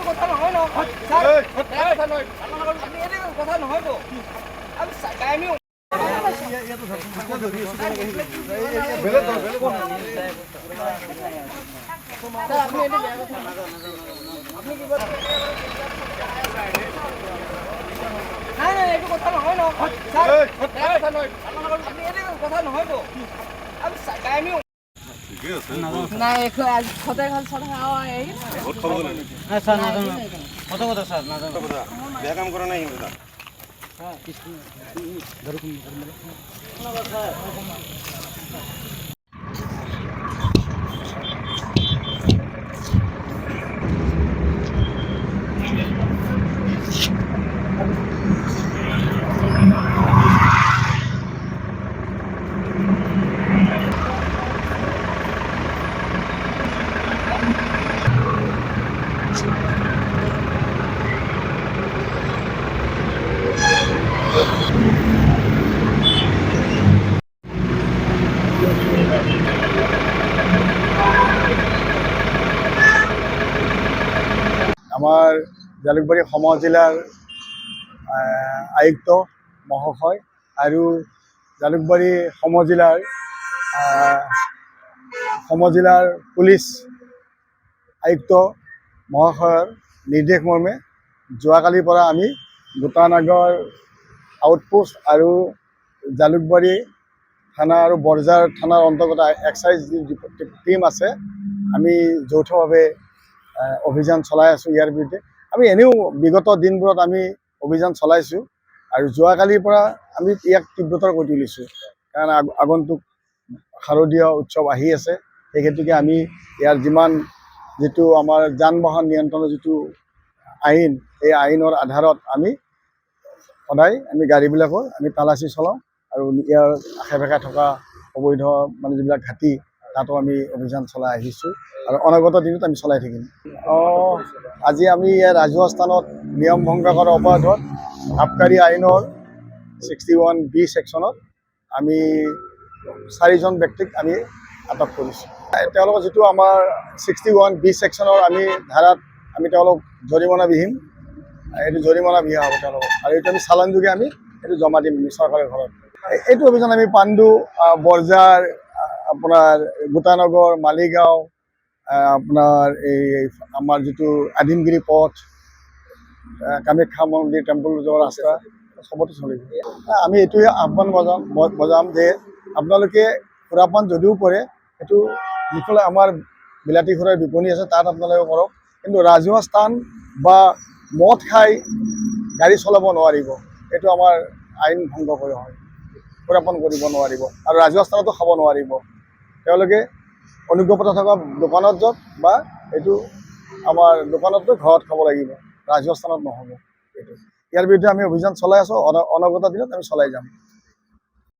কথা নহয় ন কথা নহয় তো আমি এইটো কথা নহয় ন কথা নহয় তো আমি নাই সদায় ভাল চল কত কথা স্যার নাজানো বেয়া কাম কৰা নাই আমাৰ জালুকবাৰী সমজিলাৰ আয়ুক্ত মহোদয় আৰু জালুকবাৰী সমজিলাৰ পুলিচ আয়ুক্ত মহাশয়ৰ নিৰ্দেশ মৰ্মে যোৱাকালিৰ পৰা আমি গোটানগৰ আউটপোষ্ট আৰু জালুকবাৰী থানা আৰু বৰঝাৰ থানাৰ অন্তৰ্গত এক্সাইজ টিম আছে আমি যৌথভাৱে অভিযান চলাই আছোঁ। ইয়াৰ বিৰুদ্ধে আমি এনেও বিগত দিনবোৰত আমি অভিযান চলাইছোঁ আৰু যোৱাকালিৰ পৰা আমি ইয়াক তীব্ৰতৰ কৰি তুলিছোঁ, কাৰণ আগন্তুক শাৰদীয় উৎসৱ আহি আছে। সেই হেতুকে আমি ইয়াৰ যিটো আমাৰ যান বাহন নিয়ন্ত্ৰণৰ যিটো আইন, এই আইনৰ আধাৰত আমি সদায় গাড়ীবিলাকৰ তালাচী চলাওঁ আৰু ইয়াৰ আশে পাশে থকা অবৈধ যিবিলাক ঘাটি তাতো আমি অভিযান চলাই আহিছোঁ আৰু অনাগত দিনত আমি চলাই থাকিম। আজি আমি ইয়াৰ ৰাজহুৱা স্থানত নিয়ম ভংগ কৰাৰ অপৰাধত আবকাৰী আইনৰ 61B ছেকশ্যনত আমি 4জন ব্যক্তিক আমি আটক কৰিছোঁ। তেওঁলোকৰ যিটো আমাৰ 61B ছেকশ্যনৰ ধাৰাত তেওঁলোক জৰিমনা বিহীন, এইটো জৰিমনা বিহা হ'ব তেওঁলোকক, আৰু এইটো আমি চালানযোগে এইটো জমা দিম চৰকাৰৰ ঘৰত। এইটো অভিযান আমি পাণ্ডু, বৰঝাৰ, আপোনাৰ গোটানগৰ, মালিগাঁও, আপোনাৰ এই আমাৰ যিটো আদিমগিৰি পথ, কামাখ্যা মন্দিৰ টেম্পল যোৱা ৰাস্তা চবতে চলিব। আমি এইটোৱে আহ্বান বজাম যে আপোনালোকে সুৰাপান যদিও কৰে, সেইটো যিফালে আমাৰ বিলাতী ঘৰৰ বিপণী আছে তাত আপোনালোকে কৰক, কিন্তু ৰাজহুৱা স্থান বা মদ খাই গাড়ী চলাব নোৱাৰিব। এইটো আমাৰ আইন ভংগ কৰা হয়। সুৰাপান কৰিব নোৱাৰিব আৰু ৰাজহুৱা স্থানতো খাব নোৱাৰিব। তেওঁলোকে অনুজ্ঞাপত্ৰ থকা দোকানত য'ত বা এইটো আমাৰ দোকানতো ঘৰত খাব লাগিব, ৰাজহুৱা স্থানত নহ'ব। এইটো ইয়াৰ বিৰুদ্ধে আমি অভিযান চলাই আছোঁ, অনাগত দিনত আমি চলাই যাম।